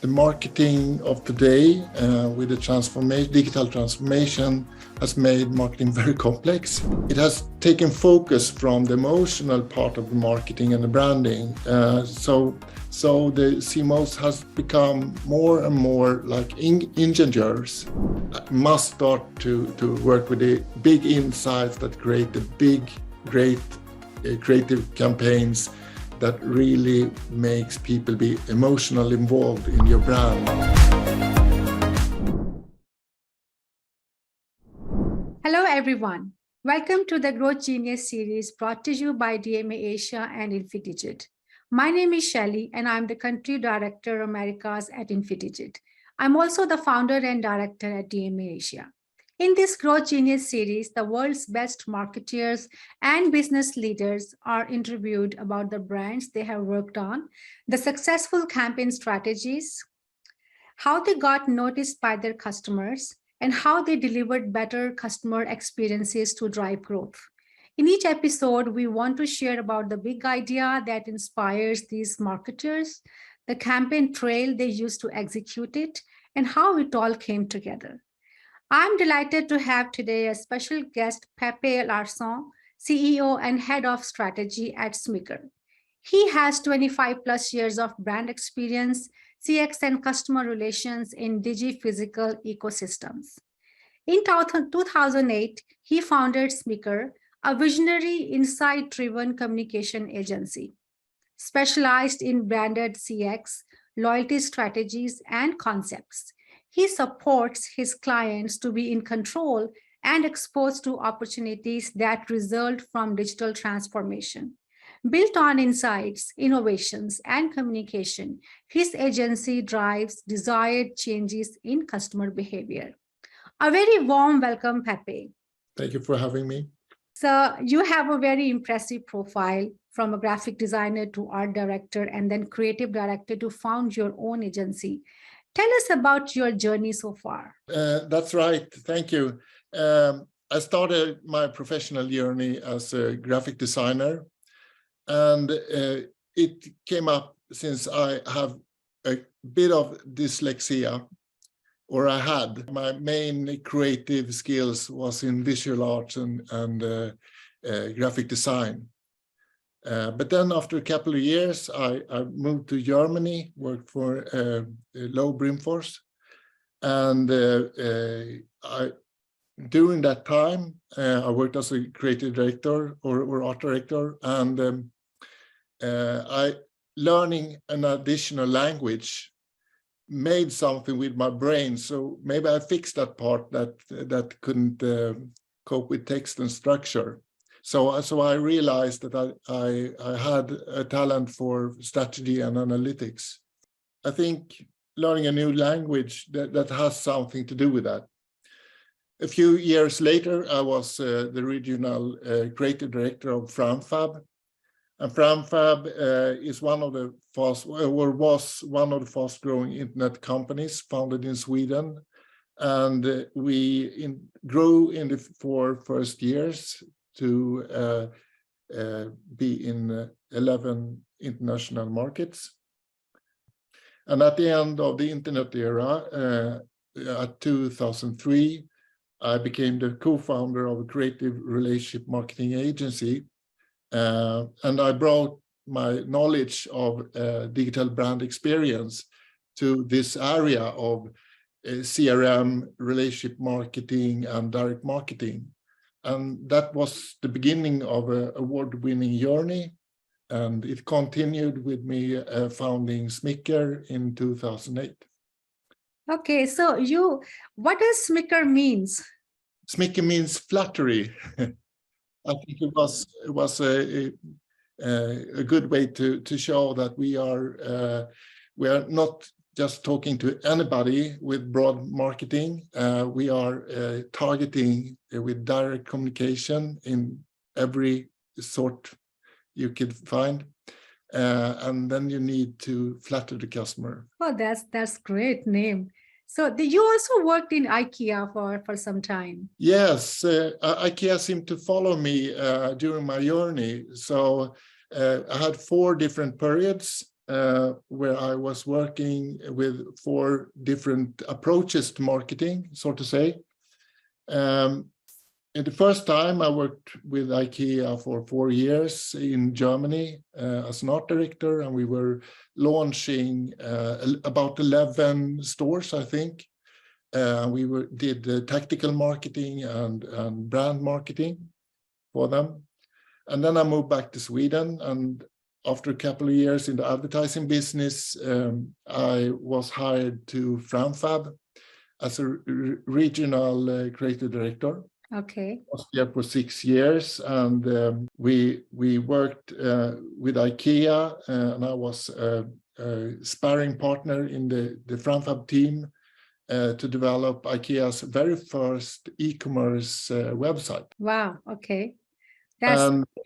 The marketing of today with the digital transformation has made marketing very complex. It has taken focus from the emotional part of the marketing and the branding. So the CMOs has become more and more like engineers, must start to work with the big insights that create the big, great creative campaigns that really makes people be emotionally involved in your brand. Hello everyone. Welcome to the Growth Genius series brought to you by DMA Asia and Infidigit. My name is Shelly and I'm the Country Director Americas at Infidigit. I'm also the founder and director at DMA Asia. In this Growth Genius series, the world's best marketeers and business leaders are interviewed about the brands they have worked on, the successful campaign strategies, how they got noticed by their customers, and how they delivered better customer experiences to drive growth. In each episode, we want to share about the big idea that inspires these marketers, the campaign trail they used to execute it, and how it all came together. I'm delighted to have today a special guest, Pepe Larsson, CEO and Head of Strategy at Smicker. He has 25 plus years of brand experience, CX and customer relations in digi-physical ecosystems. In 2008, he founded Smicker, a visionary, insight-driven communication agency, specialized in branded CX, loyalty strategies, and concepts. He supports his clients to be in control and exposed to opportunities that result from digital transformation. Built on insights, innovations, and communication, his agency drives desired changes in customer behavior. A very warm welcome, Pepe. Thank you for having me. So you have a very impressive profile, from a graphic designer to art director and then creative director to found your own agency. Tell us about your journey so far. That's right. Thank you. I started my professional journey as a graphic designer, and it came up since I have a bit of dyslexia, or I had. My main creative skills was in visual arts and graphic design. But then after a couple of years, I moved to Germany, worked for Low Brimfors. And during that time, I worked as a creative director or art director. And learning an additional language made something with my brain. So maybe I fixed that part that couldn't cope with text and structure. So I realized that I had a talent for strategy and analytics. I think learning a new language that has something to do with that. A few years later, I was the regional creative director of FramFab. And FramFab is one of the was one of the fast-growing internet companies founded in Sweden. And we grew in the 4 first years to be in 11 international markets. And at the end of the internet era, at 2003, I became the co-founder of a creative relationship marketing agency. And I brought my knowledge of digital brand experience to this area of CRM, relationship marketing, and direct marketing. And that was the beginning of an award-winning journey. And it continued with me founding Smicker in 2008. Okay, so what does Smicker means? Smicker means flattery. I think it was a good way to show that we are not just talking to anybody with broad marketing. We are targeting with direct communication in every sort you could find. And then you need to flatter the customer. Oh, that's great name. So you also worked in IKEA for some time. Yes, IKEA seemed to follow me during my journey. So I had 4 different periods. where I was working with 4 different approaches to marketing, so to say. And the first time I worked with IKEA for 4 years in Germany as an art director, and we were launching about 11 stores, I think. Did tactical marketing and brand marketing for them. And then I moved back to Sweden, and after a couple of years in the advertising business, I was hired to Framfab as a regional creative director. Okay. I was there for 6 years, and we worked with IKEA, and I was a sparring partner in the Framfab team to develop IKEA's very first e-commerce website. Wow. Okay.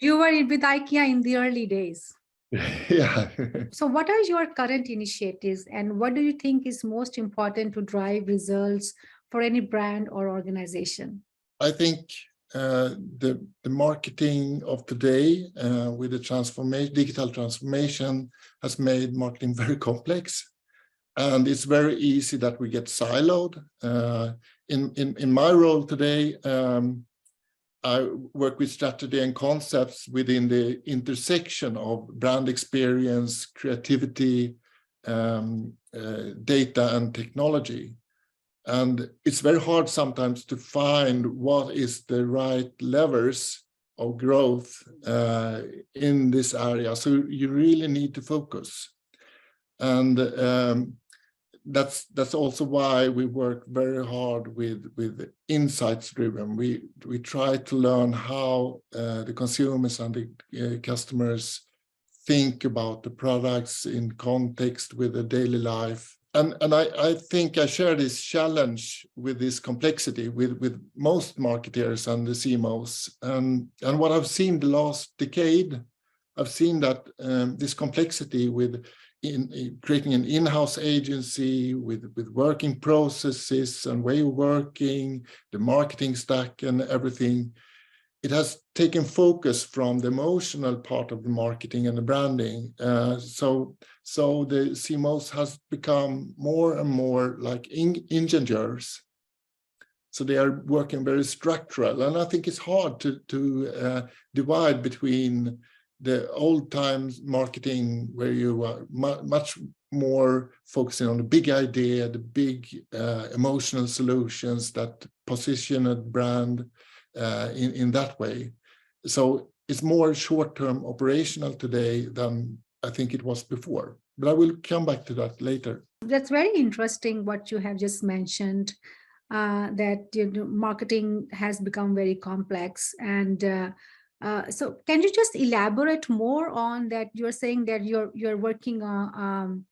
You were with IKEA in the early days. Yeah. So what are your current initiatives, and what do you think is most important to drive results for any brand or organization? I think the marketing of today with the digital transformation has made marketing very complex, and it's very easy that we get siloed. In my role today, I work with strategy and concepts within the intersection of brand experience, creativity, data, and technology. And it's very hard sometimes to find what is the right levers of growth in this area. So you really need to focus. And that's also why we work very hard with insights driven. We try to learn how the consumers and the customers think about the products in context with the daily life. And I think I share this challenge with this complexity with most marketers and the CMOs. And what I've seen the last decade, I've seen that this complexity in creating an in-house agency with working processes and way of working, the marketing stack and everything, it has taken focus from the emotional part of the marketing and the branding. So the CMOs has become more and more like engineers. So they are working very structural. And I think it's hard to divide between the old times marketing, where you are much more focusing on the big idea, the big emotional solutions that position a brand in that way. So it's more short-term operational today than I think it was before. But I will come back to that later. That's very interesting what you have just mentioned, that marketing has become very complex. And so can you just elaborate more on that? You're saying that you're working on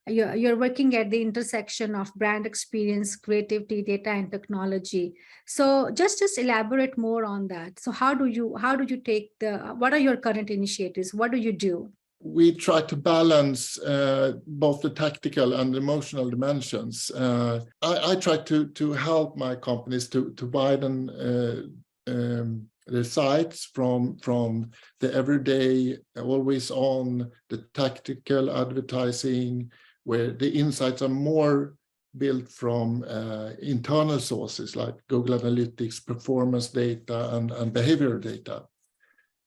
you're working at the intersection of brand experience, creativity, data, and technology. So just elaborate more on that. So how do you take what are your current initiatives? What do you do? We try to balance both the tactical and emotional dimensions. I try to help my companies to widen the sites from the everyday, always on, the tactical advertising, where the insights are more built from internal sources like Google Analytics, performance data, and behavioral data.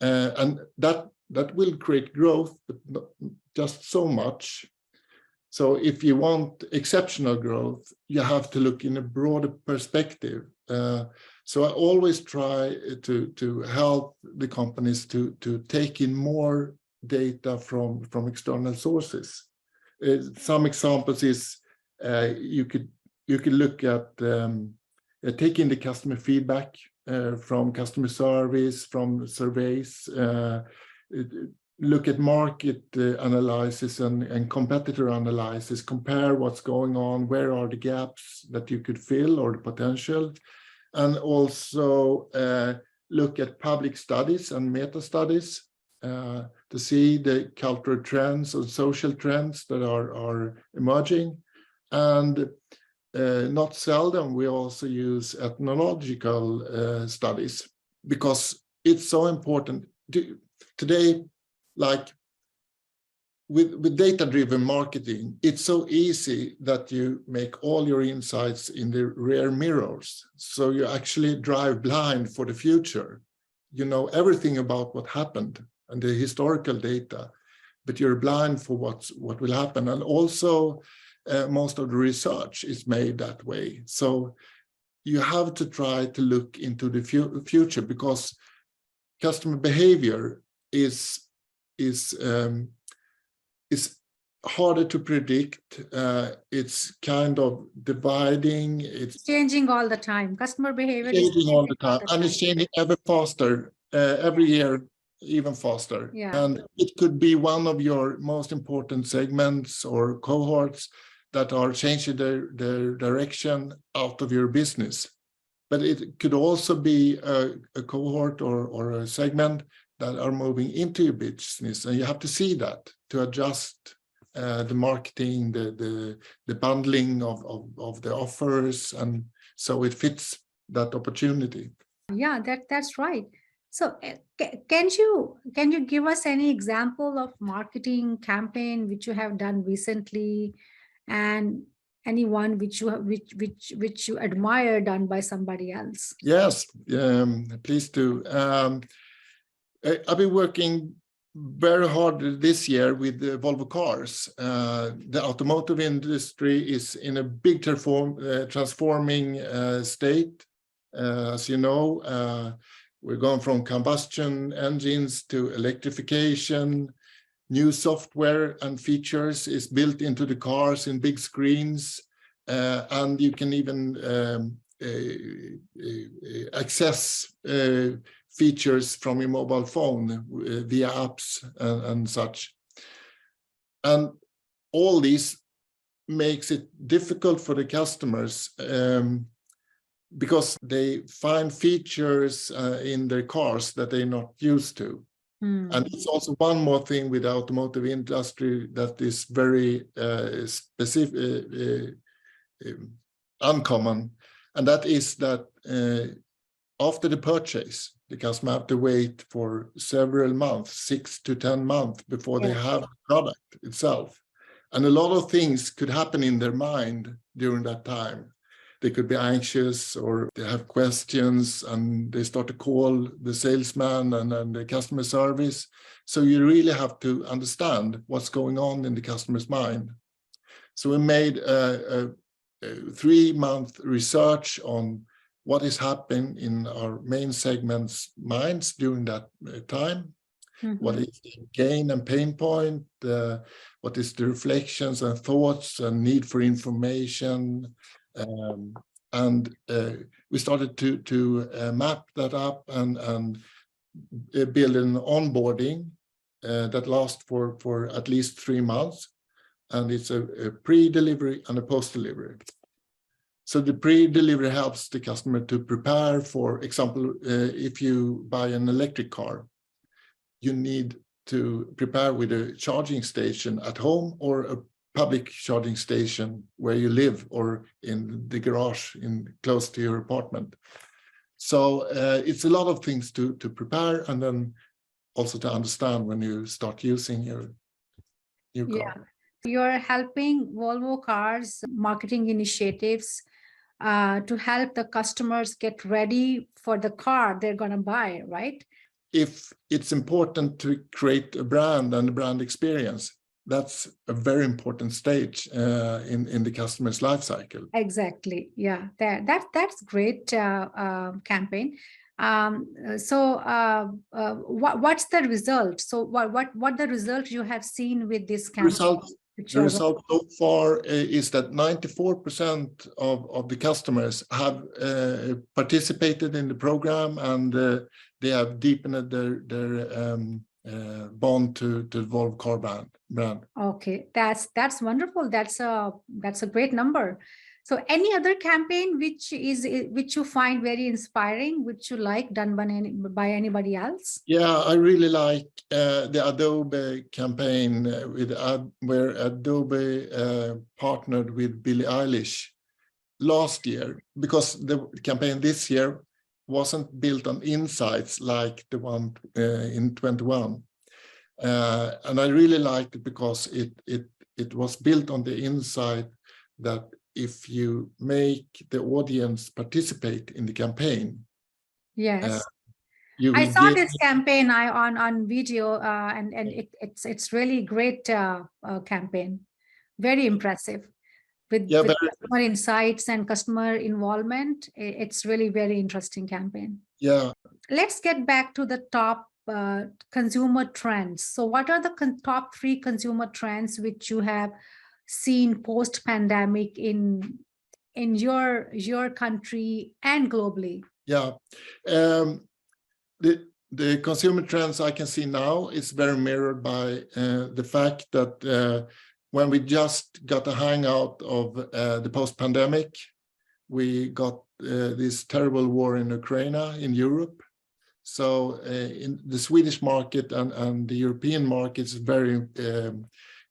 And that will create growth, but not just so much. So if you want exceptional growth, you have to look in a broader perspective. So I always try to help the companies to take in more data from external sources. Some examples is you could look at taking the customer feedback from customer service, from surveys, look at market analysis and competitor analysis, compare what's going on, where are the gaps that you could fill or the potential, and also look at public studies and meta studies to see the cultural trends or social trends that are emerging. And not seldom, we also use ethnological studies, because it's so important. Today, like, with data-driven marketing, it's so easy that you make all your insights in the rear mirrors. So you actually drive blind for the future. You know everything about what happened and the historical data, but you're blind for what will happen. And also most of the research is made that way. So you have to try to look into the future, because customer behavior is harder to predict. It's kind of dividing. It's changing all the time. Customer behavior is changing all the time, and it's time. changing ever faster, every year, even faster. Yeah. And it could be one of your most important segments or cohorts that are changing their direction out of your business. But it could also be a cohort or a segment that are moving into your business, and you have to see that to adjust the marketing, the bundling of the offers, and so it fits that opportunity. Yeah, that's right. So can you give us any example of marketing campaign which you have done recently, and anyone which you admire done by somebody else? Yes, please do. I've been working very hard this year with the Volvo cars. The automotive industry is in a big transforming state. As you know, we're going from combustion engines to electrification. New software and features is built into the cars in big screens, and you can even access features from your mobile phone via apps and such. And all this makes it difficult for the customers because they find features in their cars that they're not used to. And it's also one more thing with the automotive industry that is very specific, uncommon, and that is that after the purchase, the customer have to wait for several months, 6 to 10 months, before they have the product itself. And a lot of things could happen in their mind during that time. They could be anxious, or they have questions, and they start to call the salesman and the customer service. So you really have to understand what's going on in the customer's mind. So we made a 3-month research on what is happening in our main segments' minds during that time. What is the gain and pain point? What is the reflections and thoughts and need for information? And we started to map that up and build an onboarding that lasts for at least 3 months. And it's a pre-delivery and a post-delivery. So the pre-delivery helps the customer to prepare. For example, if you buy an electric car, you need to prepare with a charging station at home or a public charging station where you live, or in the garage close to your apartment. So it's a lot of things to prepare, and then also to understand when you start using your new car. Yeah. You're helping Volvo Cars marketing initiatives to help the customers get ready for the car they're going to buy, right? If it's important to create a brand and a brand experience, that's a very important stage in the customer's life cycle. Exactly. Yeah, that's great campaign. What's the result? So what the result you have seen with this campaign? The result so far is that 94% of the customers have participated in the program, and they have deepened their bond to the Volvo car brand. Okay, that's wonderful. That's a great number. So any other campaign which you find very inspiring, which you like, done by anybody else? Yeah, I really like the Adobe campaign where Adobe partnered with Billie Eilish last year, because the campaign this year wasn't built on insights like the one in 21. And I really liked it because it was built on the insight that if you make the audience participate in the campaign, Yes. you I will saw gain. this campaign on video, and it's really great campaign, very impressive Yeah, with customer insights and customer involvement. It's really very interesting campaign. yeah. Let's get back to the top consumer trends. So, what are the top 3 consumer trends which you have seen post pandemic in your country and globally? Yeah. The consumer trends I can see now is very mirrored by the fact that when we just got a hangout of the post-pandemic, we got this terrible war in Ukraine, in Europe. So in the Swedish market and the European market is very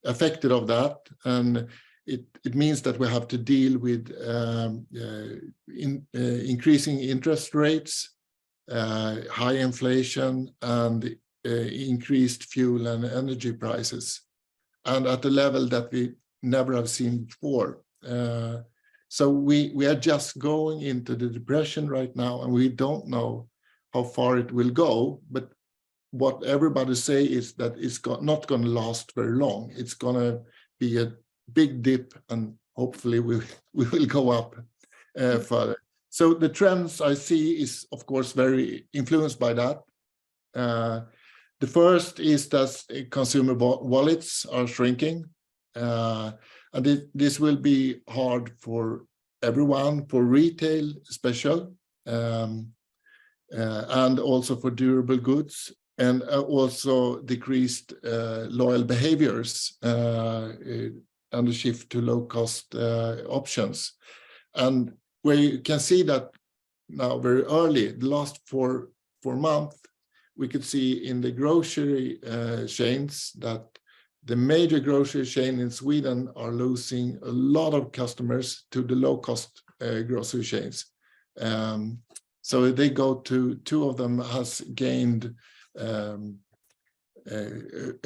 affected of that. And it means that we have to deal with increasing interest rates, high inflation, and increased fuel and energy prices, and at a level that we never have seen before. So we are just going into the depression right now, and we don't know how far it will go. But what everybody say is that it's not going to last very long. It's going to be a big dip, and hopefully we will go up further. So the trends I see is, of course, very influenced by that. The first is that consumer wallets are shrinking. And this will be hard for everyone, for retail especially, and also for durable goods, and also decreased loyal behaviors and a shift to low-cost options. And where you can see that now very early, the last four months, we could see in the grocery chains that the major grocery chain in Sweden are losing a lot of customers to the low-cost grocery chains. So they go to, 2 of them has gained a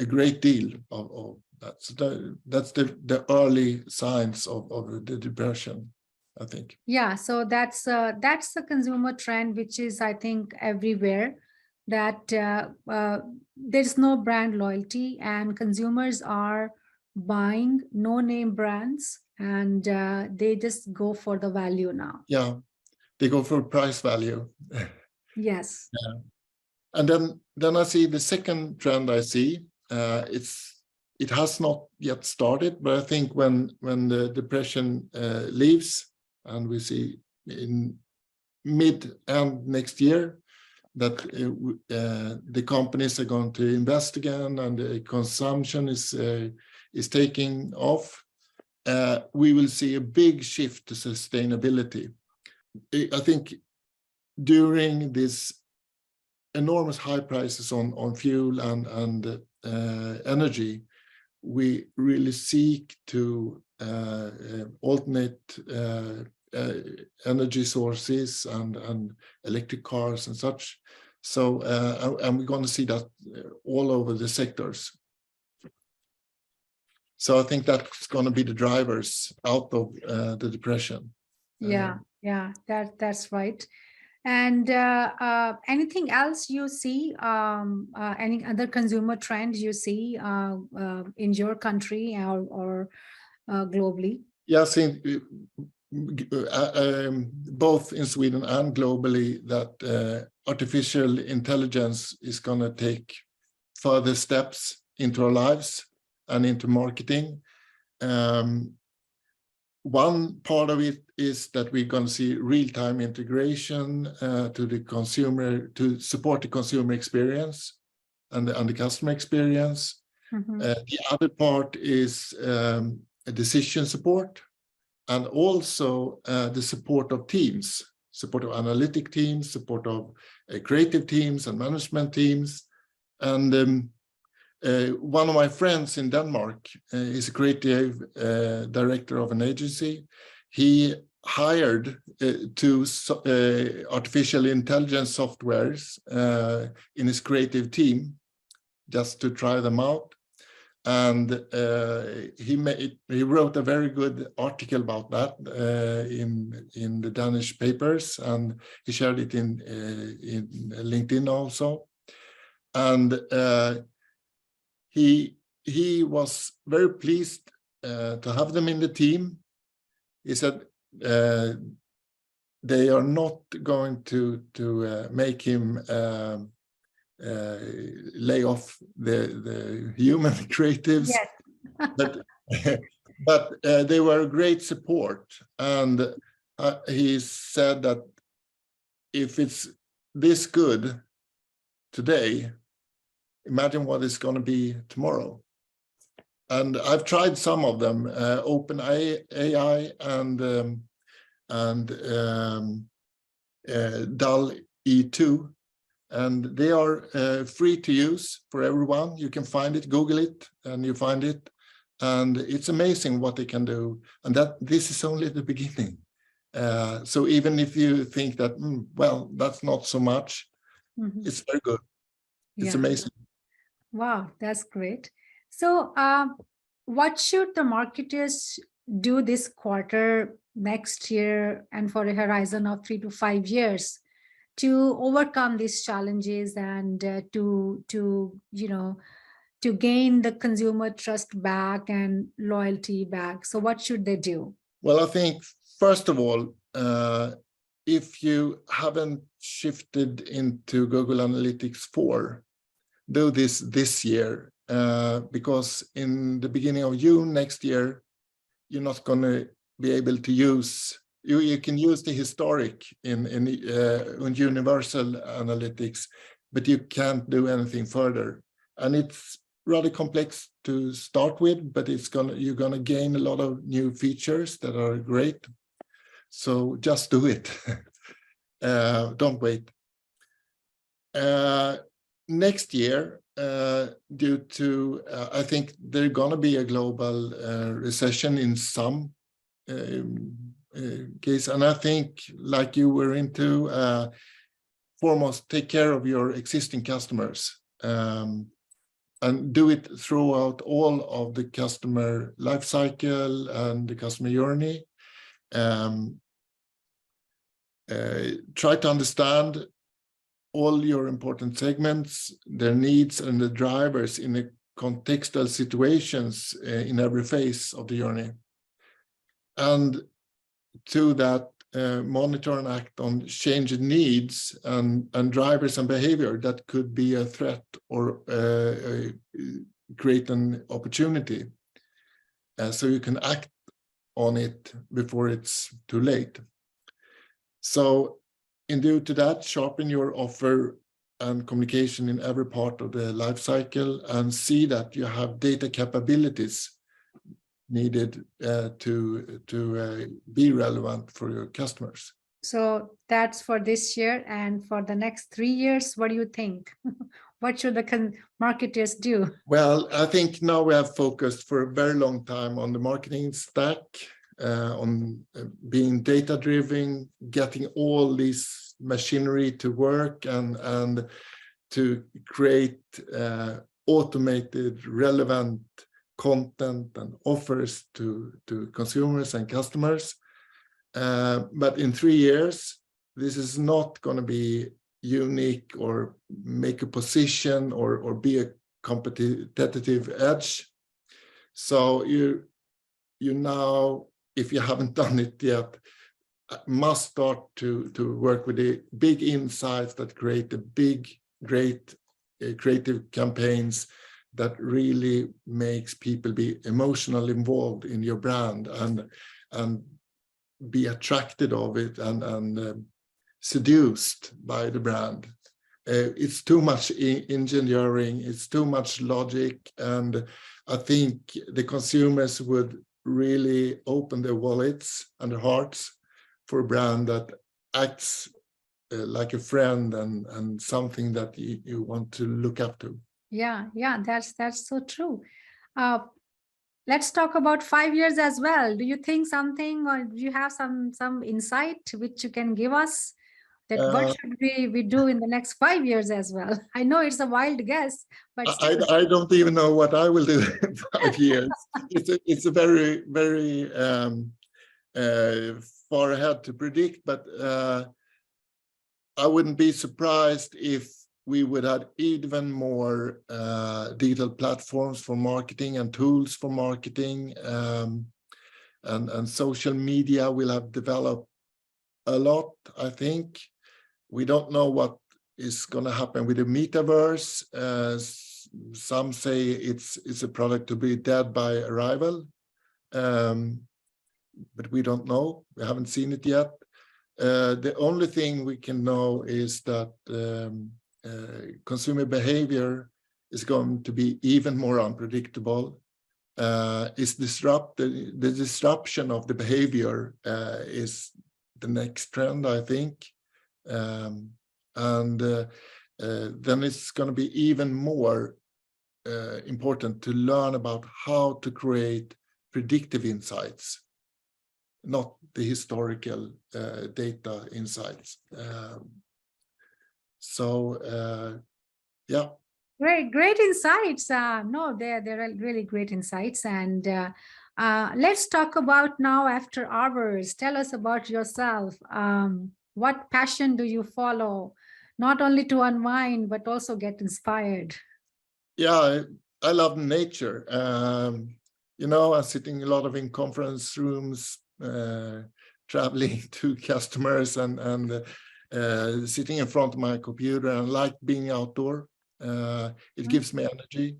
great deal of that. So that's the early signs of the depression, I think. Yeah, so that's the consumer trend, which is, I think, everywhere, that there's no brand loyalty and consumers are buying no-name brands, and they just go for the value now. Yeah, they go for price value. Yes. Yeah. And then I see the second trend I see, it has not yet started, but I think when the depression leaves, and we see in mid-end next year that the companies are going to invest again and the consumption is taking off, we will see a big shift to sustainability. I think during this enormous high prices on fuel and energy, we really seek to alternate energy sources and electric cars and such. So and we're going to see that all over the sectors. So I think that's going to be the drivers out of the depression. Yeah, that's right. And anything else you see? Any other consumer trends you see in your country or globally? Yeah, I think both in Sweden and globally that artificial intelligence is going to take further steps into our lives and into marketing. One part of it is that we're going to see real-time integration to the consumer, to support the consumer experience and the customer experience. Mm-hmm. The other part is a decision support, and also the support of teams, support of analytic teams, support of creative teams and management teams. And one of my friends in Denmark is a creative director of an agency. He hired 2 artificial intelligence softwares in his creative team just to try them out. And he wrote a very good article about that in the Danish papers, and he shared it in LinkedIn also. And he was very pleased to have them in the team. He said they are not going to make him lay off the human creatives, Yes. but they were a great support. And he said that if it's this good today, imagine what it's going to be tomorrow. And I've tried some of them, OpenAI and DAL-E2, and they are free to use for everyone. You can find it, Google it, and you find it. And it's amazing what they can do. And that this is only the beginning. So even if you think that, well, that's not so much, it's very good. It's amazing. Wow, that's great. So what should the marketers do this quarter, next year, and for a horizon of 3 to 5 years to overcome these challenges and to gain the consumer trust back and loyalty back? So what should they do? Well, I think, first of all, if you haven't shifted into Google Analytics 4, do this year, because in the beginning of June next year, you're not going to be able to use, you can use the historic in Universal Analytics, but you can't do anything further. And it's rather complex to start with, but you're gonna gain a lot of new features that are great. So just do it. Don't wait. Next year, due to, I think there's gonna be a global recession in some case, and I think, like you were into, foremost, take care of your existing customers, and do it throughout all of the customer life cycle and the customer journey. Try to understand all your important segments, their needs and the drivers in the contextual situations in every phase of the journey. And to that, monitor and act on changing needs and drivers and behavior that could be a threat or create an opportunity. So you can act on it before it's too late. So in due to that, sharpen your offer and communication in every part of the life cycle, and see that you have data capabilities needed to be relevant for your customers. So that's for this year, and for the next 3 years, what do you think? What should the marketers do? Well, I think now we have focused for a very long time on the marketing stack, on being data-driven, getting all this machinery to work, and to create automated, relevant content and offers to consumers and customers. But in 3 years, this is not going to be unique or make a position or be a competitive edge. So you now, if you haven't done it yet, must start to work with the big insights that create the big, great creative campaigns that really makes people be emotionally involved in your brand and be attracted of it and seduced by the brand. It's too much engineering, it's too much logic, and I think the consumers would really open their wallets and their hearts for a brand that acts like a friend and something that you want to look up to. Yeah, that's so true. Let's talk about 5 years as well. Do you think something, or do you have some insight which you can give us that what should we do in the next 5 years as well? I know it's a wild guess, but still. I don't even know what I will do in 5 years. It's a very, very far ahead to predict, but I wouldn't be surprised if we would have even more digital platforms for marketing and tools for marketing, and social media will have developed a lot, I think. We don't know what is going to happen with the metaverse. Some say it's a product to be dead by arrival, but we don't know. We haven't seen it yet. The only thing we can know is that consumer behavior is going to be even more unpredictable. The disruption of the behavior is the next trend, I think. Then it's going to be even more important to learn about how to create predictive insights, not the historical data insights. Yeah. Great insights. No, they're really great insights. And let's talk about now after hours. Tell us about yourself. What passion do you follow? Not only to unwind, but also get inspired. Yeah, I love nature. I'm sitting a lot of in conference rooms, traveling to customers and sitting in front of my computer, and like being outdoor. It gives me energy.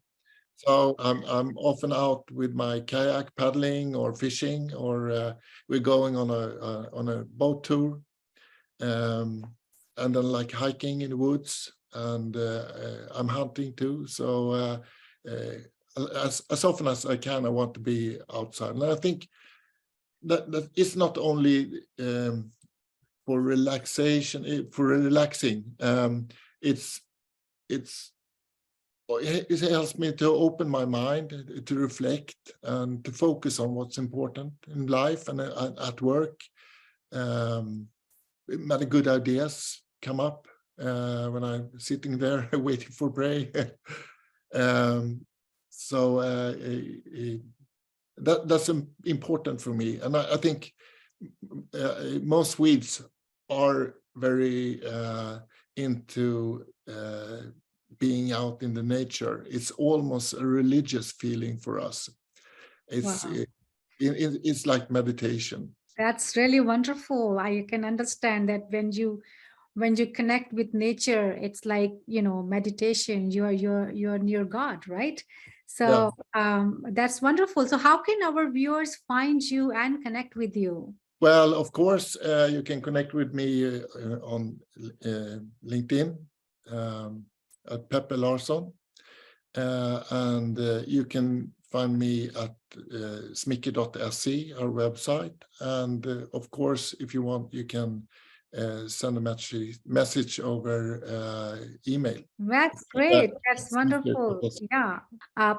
So I'm often out with my kayak paddling or fishing, or we're going on a boat tour, and then like hiking in the woods, and I'm hunting too. So as often as I can, I want to be outside. And I think that it's not only for relaxation, for relaxing. It helps me to open my mind, to reflect, and to focus on what's important in life and at work. Many good ideas come up when I'm sitting there waiting for break. That's important for me, and I think most Swedes are very into being out in the nature. It's almost a religious feeling for us. It's like meditation. That's really wonderful. I can understand that when you connect with nature, it's like, meditation. You're near God, right? So that's wonderful. So how can our viewers find you and connect with you? Well, of course, you can connect with me on LinkedIn at Pepe Larsson, and you can find me at smicker.se, our website. And of course, if you want, you can send a message over email. That's great. That's wonderful. Yeah.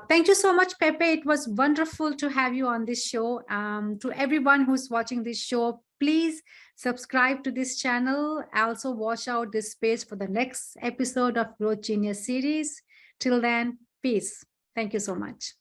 Thank you so much, Pepe. It was wonderful to have you on this show. To everyone who's watching this show, please subscribe to this channel. Also watch out this space for the next episode of Growth Genius series. Till then, peace. Thank you so much.